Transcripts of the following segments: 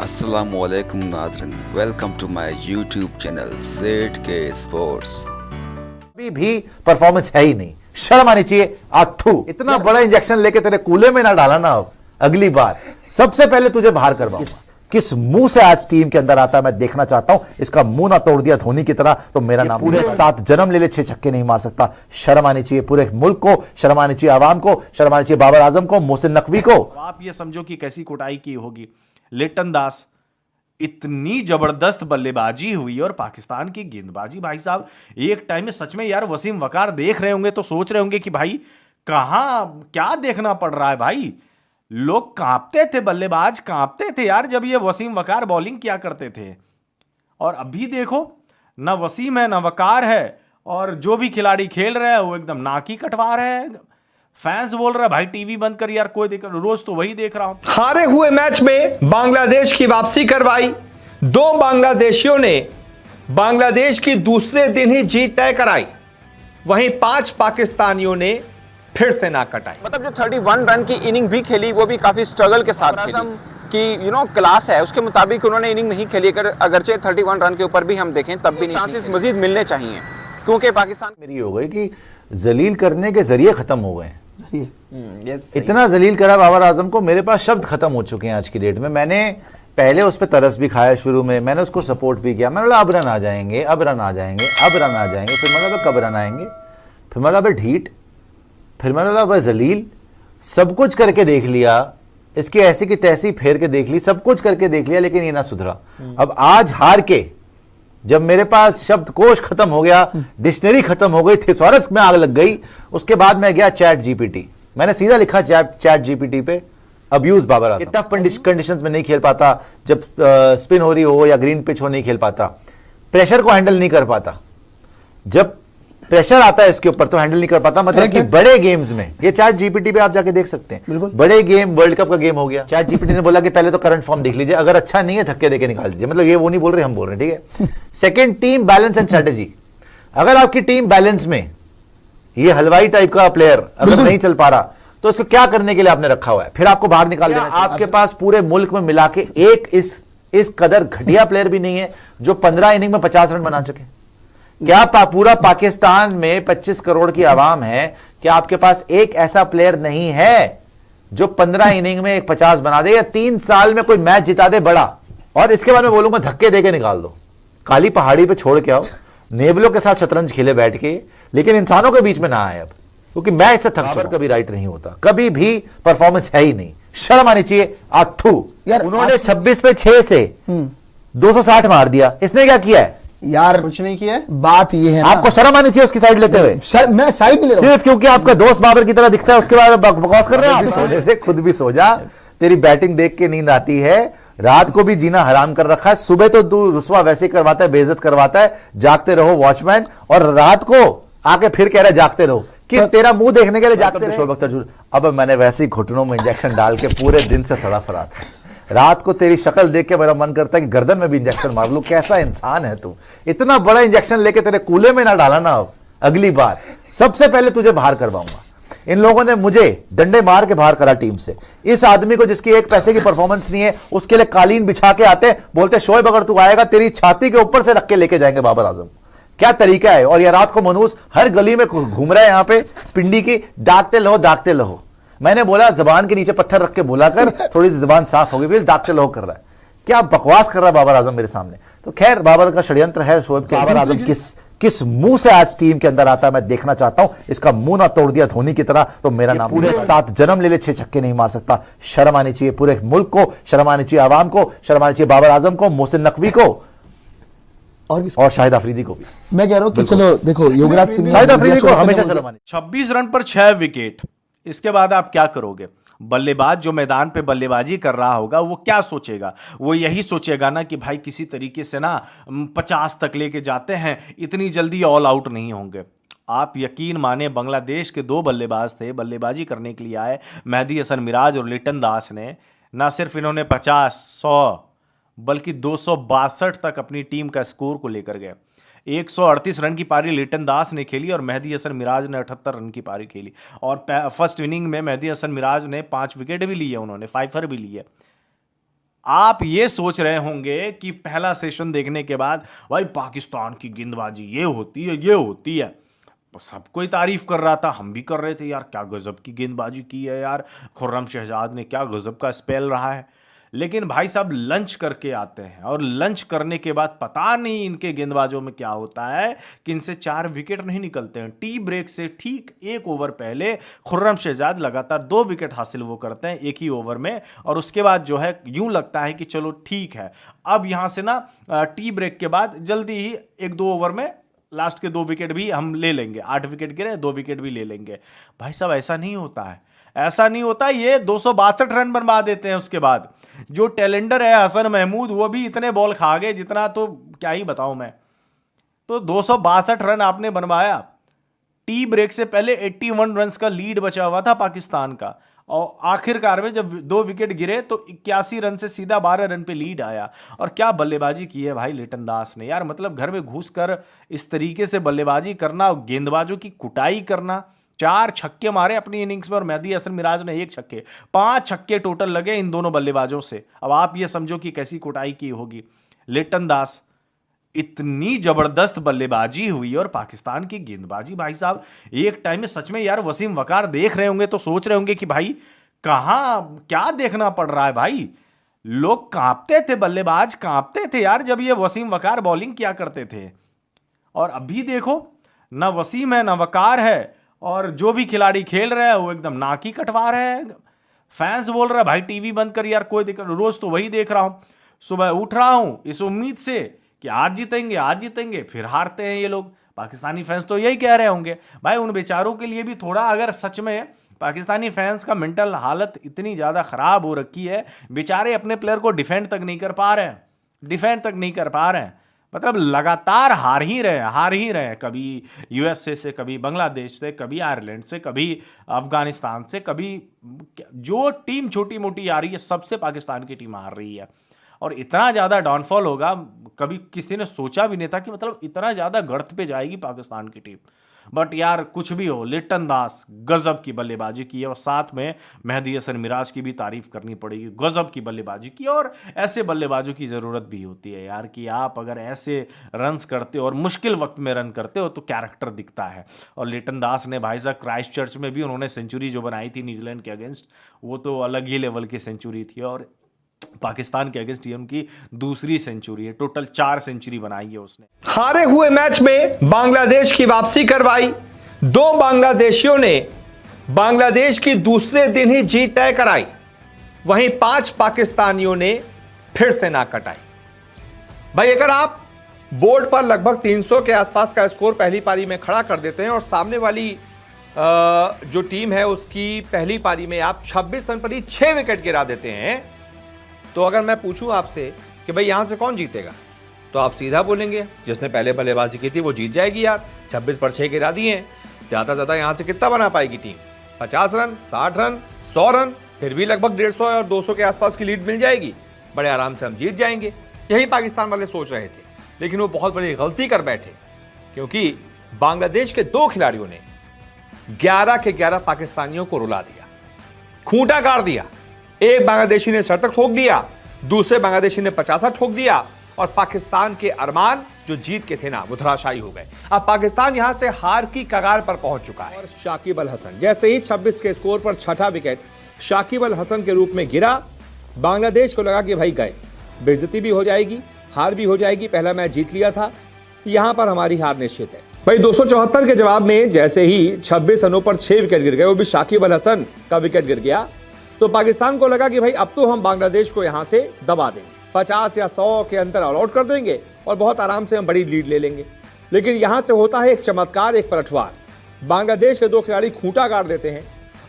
Assalamualaikum नादरिन, welcome to my YouTube channel ZK sports. अभी भी परफॉर्मेंस है ही नहीं, शर्म आनी चाहिए। आथू इतना बड़ा इंजेक्शन लेके तेरे कूले में ना डाला ना। अब अगली बार सबसे पहले तुझे बाहर करवाऊं। किस मुंह से आज टीम के अंदर आता है मैं देखना चाहता हूं। इसका मुंह ना तोड़ दिया धोनी की तरह तो मेरा नाम पूरे 7 जन्म ले ले 6 छक्के नहीं मार सकता। शर्म आनी चाहिए पूरे मुल्क को, शर्म आनी चाहिए आवाम को, शर्म आनी चाहिए बाबर आजम को, मोहसिन नकवी को। आप ये समझो कि कैसी कुटाई की होगी। लिटन दास, इतनी जबरदस्त बल्लेबाजी हुई और पाकिस्तान की गेंदबाजी, भाई साहब एक टाइम में सच में यार वसीम वकार देख रहे होंगे तो सोच रहे होंगे कि भाई कहां क्या देखना पड़ रहा है। भाई लोग कांपते थे, बल्लेबाज कांपते थे यार जब ये वसीम वकार बॉलिंग किया करते थे। और अभी देखो ना वसीम है ना वकार है, और जो भी खिलाड़ी खेल रहे हैं वो एकदम नाक ही कटवा रहे हैं। फैंस बोल रहा है भाई टीवी बंद कर यार, कोई देख, रोज तो वही देख रहा हूं। हारे हुए मैच में बांग्लादेश की वापसी करवाई। 2 बांग्लादेशियों ने बांग्लादेश की दूसरे दिन ही जीत तय कराई, वहीं 5 पाकिस्तानियों ने फिर से ना कटाई। मतलब जो 31 रन की इनिंग भी खेली वो भी काफी स्ट्रगल के साथ खेली कि क्लास है उसके मुताबिक उन्होंने इनिंग नहीं खेली। अगरचे 31 रन के ऊपर भी हम देखें तब भी चांसेस मजीद मिलने चाहिए, क्योंकि पाकिस्तान मेरी हो गई कि जलील करने के जरिए खत्म हो गए। इतना जलील करा बाबर आजम को, मेरे पास शब्द खत्म हो चुके हैं आज की डेट में। मैंने पहले उस पर तरस भी खाया, शुरू में मैंने उसको सपोर्ट भी किया। मैंने बोला अब रन आ जाएंगे, अब रन आ जाएंगे, अब रन आ जाएंगे। फिर मैंने बोला कब रन आएंगे, फिर मैंने बोला ढीठ, फिर मैंने बोला जलील। सब कुछ करके देख लिया, इसकी ऐसी की तैसी फेर के देख ली, सब कुछ करके देख लिया, लेकिन ये ना सुधरा। अब आज हार के जब मेरे पास शब्दकोश खत्म हो गया, डिक्शनरी खत्म हो गई, थिसॉरस में आग लग गई, उसके बाद मैं गया चैट जीपीटी। मैंने सीधा लिखा चैट जीपीटी पे abuse Babar Azam. Tough conditions में नहीं खेल पाता, जब स्पिन हो रही हो या ग्रीन पिच हो नहीं खेल पाता, प्रेशर को हैंडल नहीं कर पाता। जब प्रेशर आता है इसके ऊपर तो हैंडल नहीं कर पाता। मतलब कि बड़े गेम्स में, ये चैट जीपीटी पे आप जाके देख सकते हैं। बड़े गेम, वर्ल्ड कप का गेम हो गया, चैट जीपीटी ने बोला कि पहले तो करंट फॉर्म देख लीजिए, अगर अच्छा नहीं है धक्के देके निकाल दीजिए। मतलब ये वो नहीं बोल रहे, हम बोल रहे हैं, ठीक है। Second, team balance and strategy. अगर आपकी टीम बैलेंस में ये हलवाई टाइप का प्लेयर अगर नहीं चल पा रहा तो इसको क्या करने के लिए आपने रखा हुआ है, फिर आपको बाहर निकाल देना। आपके पास पूरे मुल्क में मिला के एक इस कदर घटिया प्लेयर भी नहीं है जो 15 इनिंग में 50 रन बना सके। क्या पूरा पाकिस्तान में 25 करोड़ की आवाम है, क्या आपके पास एक ऐसा प्लेयर नहीं है जो 15 इनिंग में 50 बना दे या 3 साल में कोई मैच जिता दे बड़ा। और इसके बाद मैं बोलूंगा धक्के देके निकाल दो, काली पहाड़ी पे छोड़ के आओ, नेवलों के साथ शतरंज खेले बैठ के, लेकिन इंसानों के बीच में ना आए अब, क्योंकि मैं इससे थक चुका। कभी राइट नहीं होता, कभी भी परफॉर्मेंस है ही नहीं। शर्म आनी चाहिए। आथू यार, उन्होंने 26 पे 6 से 260 मार दिया, इसने क्या किया है यार? कुछ नहीं किया है। बात ये है ना, आपको शर्म आनी चाहिए उसकी साइड लेते हुए। मैं साइड नहीं ले रहा हूं सिर्फ क्योंकि आपका दोस्त बाबर की तरह दिखता है उसके बाद बकवास कर रहे हैं आप। खुद भी सो जा, तेरी बैटिंग देख के नींद आती है। रात को भी जीना हराम कर रखा है, सुबह तो तू रुसवा वैसे करवाता है, बेइज्जत करवाता है। जागते रहो वॉचमैन, और रात को आके फिर कह रहा है जागते रहो कि तेरा मुंह देखने के लिए जागते रहो। अब मैंने वैसे ही घुटनों में इंजेक्शन डाल के पूरे दिन से तड़फ रहा था। रात को तेरी शक्ल देख के मेरा मन करता है कि गर्दन में भी इंजेक्शन मार लूं। कैसा इंसान है तू, इतना बड़ा इंजेक्शन लेके तेरे कूले में ना डाला ना। अब अगली बार सबसे पहले तुझे बाहर करवाऊंगा। इन लोगों ने मुझे डंडे मार के बाहर करा टीम से। इस आदमी को जिसकी एक पैसे की परफॉर्मेंस नहीं है उसके लिए कालीन बिछा के आते, बोलते शोएब अगर तू आएगा तेरी छाती के ऊपर से रख के लेके जाएंगे बाबर आजम। क्या तरीका है। और ये रात को मनूस हर गली में घूम रहा है यहां पे पिंडी की, दागते लहो दागते लहो। मैंने बोला जबान के नीचे पत्थर रख के बोला कर, थोड़ी सी जबान साफ होगी, फिर दागते लहो कर रहा है। क्या बकवास कर रहा है बाबर आजम मेरे सामने। तो खैर बाबर का षड्यंत्र है शोएब के। बाबर आजम किस मुंह से आज टीम के अंदर आता है मैं देखना चाहता हूं। इसका मुंह ना तोड़ दिया धोनी की तरह तो मेरा नाम पूरे 7 जन्म ले ले 6 छक्के नहीं मार सकता। शर्म आनी चाहिए पूरे मुल्क को, शर्म आनी चाहिए आवाम को, शर्म आनी चाहिए बाबर आजम को, मोहसिन नकवी को और शाहिद अफरीदी को भी। मैं कह रहा हूं कि चलो देखो युवराज सिंह, शाहिद अफरीदी को हमेशा शर्म आनी। 26 रन पर 6 विकेट, इसके बाद आप क्या करोगे। बल्लेबाज जो मैदान पे बल्लेबाजी कर रहा होगा वो क्या सोचेगा, वो यही सोचेगा ना कि भाई किसी तरीके से ना 50 तक लेके जाते हैं, इतनी जल्दी ऑल आउट नहीं होंगे। आप यकीन माने बांग्लादेश के 2 बल्लेबाज थे बल्लेबाजी करने के लिए आए, मेहदी हसन मिराज और लिटन दास ने। ना सिर्फ इन्होंने 50, 100 बल्कि 262 तक अपनी टीम का स्कोर को लेकर गए। 138 रन की पारी लिटन दास ने खेली और मेहदी हसन मिराज ने 78 रन की पारी खेली। और फर्स्ट इनिंग में मेहदी हसन मिराज ने 5 विकेट भी लिए, उन्होंने 5 भी लिए। आप ये सोच रहे होंगे कि पहला सेशन देखने के बाद भाई पाकिस्तान की गेंदबाजी ये होती है, ये होती है। सब कोई तारीफ कर रहा था, हम भी कर रहे थे यार, क्या गजब की गेंदबाजी की है यार, खुर्रम शहजाद ने क्या गजब का स्पेल रहा है। लेकिन भाई साहब लंच करके आते हैं और लंच करने के बाद पता नहीं इनके गेंदबाजों में क्या होता है कि इनसे 4 विकेट नहीं निकलते हैं। टी ब्रेक से ठीक 1 ओवर पहले खुर्रम शहजाद लगातार 2 विकेट हासिल वो करते हैं एक ही ओवर में, और उसके बाद जो है यूं लगता है कि चलो ठीक है, अब यहां से ना टी ब्रेक के बाद जल्दी ही 1-2 ओवर में लास्ट के 2 विकेट भी हम ले लेंगे, 8 विकेट गिरे 2 विकेट भी ले लेंगे। भाई साहब ऐसा नहीं होता है, ऐसा नहीं होता। ये 262 रन बनवा देते हैं। उसके बाद जो टेलेंडर है हसन महमूद, वो भी इतने बॉल खा गए जितना तो क्या ही बताऊं मैं। तो 262 रन आपने बनवाया। टी ब्रेक से पहले 81 रन का लीड बचा हुआ था पाकिस्तान का, और आखिरकार में जब 2 विकेट गिरे तो 81 रन से सीधा 12 रन पे लीड आया। और क्या बल्लेबाजी की है भाई लिटन दास ने यार, मतलब घर में घुसकर इस तरीके से बल्लेबाजी करना, गेंदबाजों की कुटाई करना। 4 छक्के मारे अपनी इनिंग्स में और मेहदी हसन मिराज ने 1 छक्के, 5 छक्के टोटल लगे इन दोनों बल्लेबाजों से। अब आप ये समझो कि कैसी कुटाई की होगी। लिटन दास, इतनी जबरदस्त बल्लेबाजी हुई और पाकिस्तान की गेंदबाजी भाई साहब एक टाइम में सच में यार, वसीम वकार देख रहे होंगे तो सोच रहे होंगे कि भाई कहां क्या देखना पड़ रहा है भाई। लोग कांपते थे, बल्लेबाज कांपते थे यार जब ये वसीम वकार बॉलिंग किया करते थे। और अभी देखो, ना वसीम है ना वकार है, और जो भी खिलाड़ी खेल रहे हैं वो एकदम नाक ही कटवा रहे हैं। फैंस बोल रहा है भाई टीवी बंद कर यार, कोई दिक्कत, रोज तो वही देख रहा हूं, सुबह उठ रहा हूं इस उम्मीद से कि आज जीतेंगे आज जीतेंगे, फिर हारते हैं ये लोग। पाकिस्तानी फैंस तो यही कह रहे होंगे भाई, उन बेचारों के लिए भी थोड़ा, अगर सच में पाकिस्तानी फैंस का मेंटल हालत इतनी ज़्यादा ख़राब हो रखी है, बेचारे अपने प्लेयर को डिफेंड तक नहीं कर पा रहे हैं, डिफेंड तक नहीं कर पा रहे हैं। मतलब लगातार हार ही रहे हैं, कभी यूएसए से, कभी बांग्लादेश से, कभी आयरलैंड से, कभी अफगानिस्तान से, कभी जो टीम छोटी मोटी आ रही है सबसे पाकिस्तान की टीम हार रही है। और इतना ज़्यादा डाउनफॉल होगा, कभी किसी ने सोचा भी नहीं था कि मतलब इतना ज़्यादा गर्त पे जाएगी पाकिस्तान की टीम। बट यार कुछ भी हो, लिटन दास गजब की बल्लेबाजी की है, और साथ में मेहदी हसन मिराज की भी तारीफ करनी पड़ेगी, गजब की बल्लेबाजी की। और ऐसे बल्लेबाजों की ज़रूरत भी होती है यार, कि आप अगर ऐसे रन्स करते हो और मुश्किल वक्त में रन करते हो तो कैरेक्टर दिखता है। और लिटन दास ने भाई साहब क्राइस्ट चर्च में भी उन्होंने सेंचुरी जो बनाई थी न्यूजीलैंड के अगेंस्ट, वो तो अलग ही लेवल की सेंचुरी थी। और पाकिस्तान के अगेंस्ट ये उनकी दूसरी सेंचुरी है, टोटल 4 सेंचुरी बनाई है उसने। हारे हुए मैच में बांग्लादेश की वापसी करवाई। 2 बांग्लादेशियों ने बांग्लादेश की दूसरे दिन ही जीत तय कराई, वहीं 5 पाकिस्तानियों ने फिर से नाक कटाई। भाई अगर आप बोर्ड पर लगभग 300 के आसपास का स्कोर पहली पारी में खड़ा कर देते हैं और सामने वाली जो टीम है उसकी पहली पारी में आप 26 रन पर ही 6 विकेट गिरा देते हैं, तो अगर मैं पूछूं आपसे कि भाई यहां से कौन जीतेगा, तो आप सीधा बोलेंगे जिसने पहले बल्लेबाजी की थी वो जीत जाएगी यार, 26 पर 6 गिरा दिए हैं। ज्यादा ज्यादा यहां से कितना बना पाएगी टीम? 50 रन, 60 रन, 100 रन, फिर भी लगभग 150 और 200 के आसपास की लीड मिल जाएगी, बड़े आराम से हम जीत जाएंगे। यही पाकिस्तान वाले सोच रहे थे, लेकिन वो बहुत बड़ी गलती कर बैठे, क्योंकि बांग्लादेश के 2 खिलाड़ियों ने 11 के 11 पाकिस्तानियों को रुला दिया, खूंटा गाड़ दिया। एक बांग्लादेशी ने शतक ठोक दिया, दूसरे बांग्लादेशी ने 50 ठोक दिया, और पाकिस्तान के अरमान जो जीत के थे ना वो धराशायी हो गए। अब पाकिस्तान यहां से हार की कगार पर पहुंच चुका है। और शाकिब अल हसन जैसे ही 26 के स्कोर पर 6ठा विकेट शाकिब अल हसन के रूप में गिरा, बांग्लादेश को लगा कि भाई गए, बेइज्जती भी हो जाएगी, हार भी हो जाएगी, पहला मैच जीत लिया था, यहां पर हमारी हार निश्चित है। भाई 274 के जवाब में जैसे ही 26 रनों पर 6 विकेट गिर गए, वो भी शाकिब अल हसन का विकेट गिर गया, तो पाकिस्तान को लगा कि भाई अब तो हम बांग्लादेश को यहां से दबा देंगे, 50 या 100 के अंदर ऑल आउट कर देंगे और बहुत आराम से हम बड़ी लीड ले लेंगे। लेकिन यहां से होता है एक चमत्कार, एक पलटवार। बांग्लादेश के 2 खिलाड़ी खूंटा गाड़ देते हैं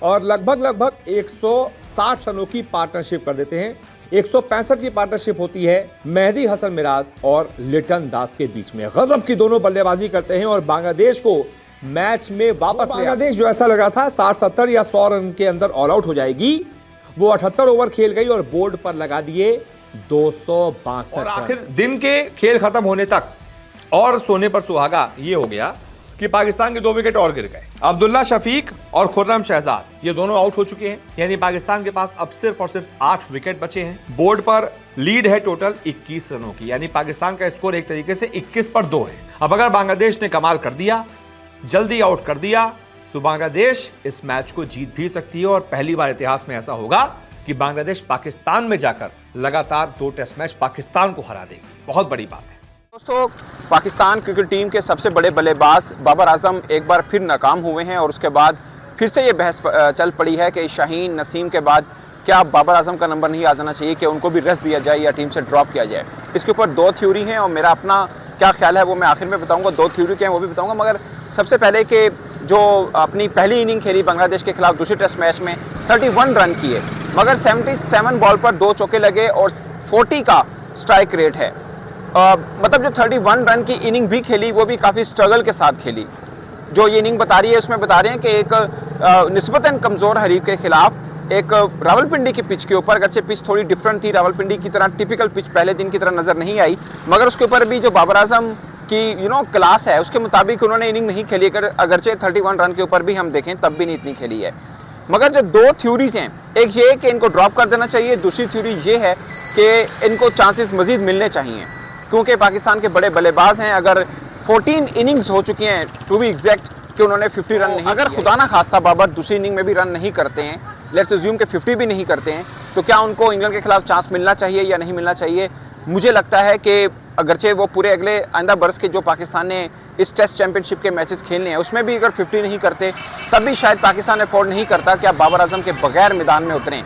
और लगभग 160 रनों की पार्टनरशिप कर देते हैं। 165 की पार्टनरशिप होती है मेहदी हसन मिराज और लिटन दास के बीच में। गजब की दोनों बल्लेबाजी करते हैं और बांग्लादेश को मैच में वापस, बांग्लादेश जो ऐसा लगा था 60-70 या 100 रन के अंदर ऑल आउट हो जाएगी, वो 78 ओवर खेल गई और बोर्ड पर लगा दिए 262 और आखिर दिन के खेल खत्म होने तक और सोने पर सुहागा ये हो गया कि पाकिस्तान के 2 विकेट और गिर गए। अब्दुल्ला शफीक और खुर्रम शहजाद ये दोनों आउट हो चुके हैं, यानी पाकिस्तान के पास अब सिर्फ और सिर्फ 8 विकेट बचे हैं। बोर्ड पर लीड है टोटल 21 रनों की, यानी पाकिस्तान का स्कोर एक तरीके से 21 पर 2 है। अब अगर बांग्लादेश ने कमाल कर दिया, जल्दी आउट कर दिया, तो बांग्लादेश इस मैच को जीत भी सकती है और पहली बार इतिहास में ऐसा होगा कि बांग्लादेश पाकिस्तान में जाकर लगातार 2 टेस्ट मैच पाकिस्तान को हरा देगी। बहुत बड़ी बात है दोस्तों। पाकिस्तान क्रिकेट टीम के सबसे बड़े बल्लेबाज बाबर आजम एक बार फिर नाकाम हुए हैं और उसके बाद फिर से ये बहस चल पड़ी है कि शाहीन नसीम के बाद क्या बाबर आजम का नंबर नहीं आ जाना चाहिए कि उनको भी रेस्ट दिया जाए या टीम से ड्रॉप किया जाए। इसके ऊपर 2 थ्योरी हैं और मेरा अपना क्या ख्याल है वो मैं आखिर में बताऊंगा। 2 थ्योरी क्या है वो भी बताऊंगा, मगर सबसे पहले कि जो अपनी पहली इनिंग खेली बांग्लादेश के खिलाफ दूसरे टेस्ट मैच में 31 रन किए, मगर 77 बॉल पर 2 चौके लगे और 40 का स्ट्राइक रेट है। मतलब जो 31 रन की इनिंग भी खेली वो भी काफ़ी स्ट्रगल के साथ खेली। जो ये इनिंग बता रही है उसमें बता रहे हैं कि एक निस्बतन कमज़ोर हरीफ के खिलाफ एक रावलपिंडी की पिच के ऊपर, अगरचे पिच थोड़ी डिफरेंट थी, रावलपिंडी की तरह टिपिकल पिच पहले दिन की तरह नज़र नहीं आई, मगर उसके ऊपर भी जो बाबर आजम की क्लास है उसके मुताबिक उन्होंने इनिंग नहीं खेली। अगरचे 31 रन के ऊपर भी हम देखें तब भी नहीं इतनी खेली है। मगर जो 2 थ्योरीज हैं, एक ये कि इनको ड्रॉप कर देना चाहिए, दूसरी थ्योरी ये है कि इनको चांसेस मजीद मिलने चाहिए क्योंकि पाकिस्तान के बड़े बल्लेबाज हैं। अगर 14 इनिंग्स हो चुकी हैं टू बी एग्जैक्ट कि उन्होंने 50 रन नहीं, अगर खुदा ना खास्ता बाबर दूसरी इनिंग में भी रन नहीं करते हैं, लेट्स अज्यूम के 50 भी नहीं करते हैं, तो क्या उनको इंग्लैंड के खिलाफ चांस मिलना चाहिए या नहीं मिलना चाहिए। मुझे लगता है कि अगरचे वो पूरे अगले आइंदा बरस के जो पाकिस्तान ने इस टेस्ट चैंपियनशिप के मैचेस खेलने हैं उसमें भी अगर 50 नहीं करते तब भी शायद पाकिस्तान अफोर्ड नहीं करता कि आप बाबर आजम के बगैर मैदान में उतरें,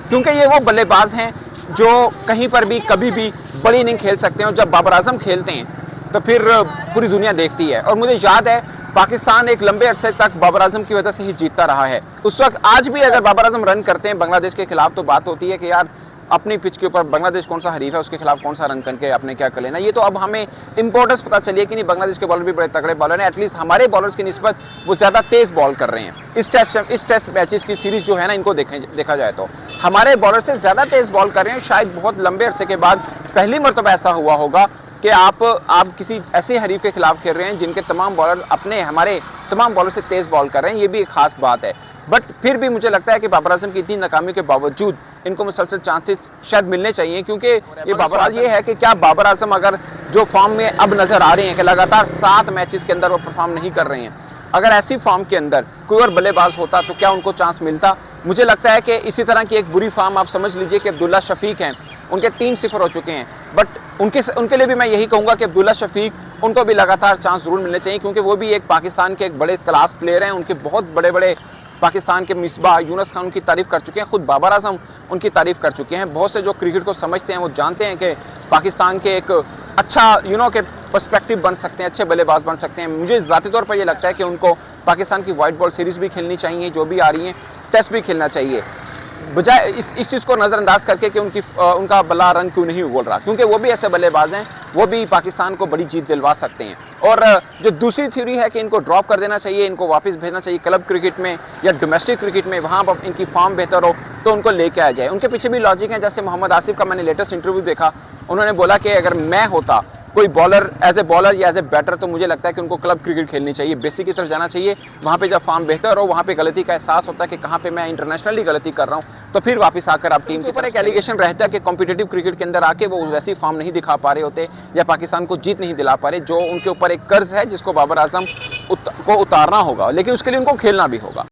क्योंकि ये वो बल्लेबाज हैं जो कहीं पर भी कभी भी बड़ी इनिंग खेल सकते हैं और जब बाबर आजम खेलते हैं तो फिर पूरी दुनिया देखती है। और मुझे याद है पाकिस्तान एक लंबे अरसे तक बाबर आजम की वजह से ही जीतता रहा है। उस वक्त आज भी अगर बाबर आजम रन करते हैं बांग्लादेश के खिलाफ तो बात होती है कि यार अपनी पिच के ऊपर बांग्लादेश कौन सा हरीफ है उसके खिलाफ कौन सा रन करके आपने क्या कर लेना। ये तो अब हमें इंपॉर्टेंस पता चली है कि नहीं, बांग्लादेश के बॉलर भी बड़े तगड़े बॉलर हैं, एटलीस्ट हमारे बॉलर्स की निस्बत वो ज़्यादा तेज़ बॉल कर रहे हैं। इस टेस्ट मैचेस की सीरीज जो है ना, इनको देखा जाए तो हमारे बॉलर से ज़्यादा तेज़ बॉल कर रहे हैं। शायद बहुत लंबे अरसे के बाद पहली मरतबा ऐसा हुआ होगा कि आप किसी ऐसे हरीफ के खिलाफ खेल रहे हैं जिनके तमाम बॉलर हमारे तमाम बॉलर से तेज़ बॉल कर रहे हैं। ये भी एक खास बात है। बट फिर भी मुझे लगता है कि बाबर आजम की इतनी नाकामी के बावजूद इनको मुसलसल चांसेस शायद मिलने चाहिए, क्योंकि ये बाबर ये है कि क्या बाबर आजम अगर जो फॉर्म में अब नज़र आ रहे हैं कि लगातार 7 मैचेस के अंदर वो परफॉर्म नहीं कर रहे हैं, अगर ऐसी फॉर्म के अंदर कोई और बल्लेबाज होता तो क्या उनको चांस मिलता। मुझे लगता है कि इसी तरह की एक बुरी फॉर्म आप समझ लीजिए कि अब्दुल्ला शफीक हैं, उनके 3 सिफर हो चुके हैं, बट उनके लिए भी मैं यही कहूँगा कि अब्दुल्ला शफीक उनको भी लगातार चांस जरूर मिलने चाहिए, क्योंकि वो भी एक पाकिस्तान के एक बड़े क्लास प्लेयर हैं। उनके बहुत बड़े बड़े पाकिस्तान के मिसबाह यूनुस खान उनकी तारीफ़ कर चुके हैं, खुद बाबर आजम उनकी तारीफ़ कर चुके हैं। बहुत से जो क्रिकेट को समझते हैं वो जानते हैं कि पाकिस्तान के एक अच्छा के पर्सपेक्टिव बन सकते हैं, अच्छे बल्लेबाज बन सकते हैं। मुझे ज़ाती तौर पर ये लगता है कि उनको पाकिस्तान की वाइट बॉल सीरीज़ भी खेलनी चाहिए, जो भी आ रही हैं, टेस्ट भी खेलना चाहिए, बजाय इस चीज़ को नज़रअंदाज करके कि उनका बल्ला रन क्यों नहीं उगल रहा, क्योंकि वो भी ऐसे बल्लेबाज हैं, वो भी पाकिस्तान को बड़ी जीत दिलवा सकते हैं। और जो दूसरी थ्योरी है कि इनको ड्रॉप कर देना चाहिए, इनको वापस भेजना चाहिए क्लब क्रिकेट में या डोमेस्टिक क्रिकेट में, वहाँ पर इनकी फॉर्म बेहतर हो तो उनको लेके आ जाए। उनके पीछे भी लॉजिक है, जैसे मोहम्मद आसिफ का मैंने लेटेस्ट इंटरव्यू देखा, उन्होंने बोला कि अगर मैं होता कोई बॉलर एज ए बॉलर या एज ए बैटर तो मुझे लगता है कि उनको क्लब क्रिकेट खेलनी चाहिए, बेसिक की तरफ जाना चाहिए। वहाँ पे जब फॉर्म बेहतर हो, वहाँ पे गलती का एहसास होता है कि कहाँ पे मैं इंटरनेशनली गलती कर रहा हूँ, तो फिर वापस आकर आप टीम के ऊपर एक एलिगेशन रहता है कि कॉम्पिटिटिव क्रिकेट के अंदर आके वो वैसी फॉर्म नहीं दिखा पा रहे होते या पाकिस्तान को जीत नहीं दिला पा रहे, जो उनके ऊपर एक कर्ज है जिसको बाबर आजम को उतारना होगा, लेकिन उसके लिए उनको खेलना भी होगा।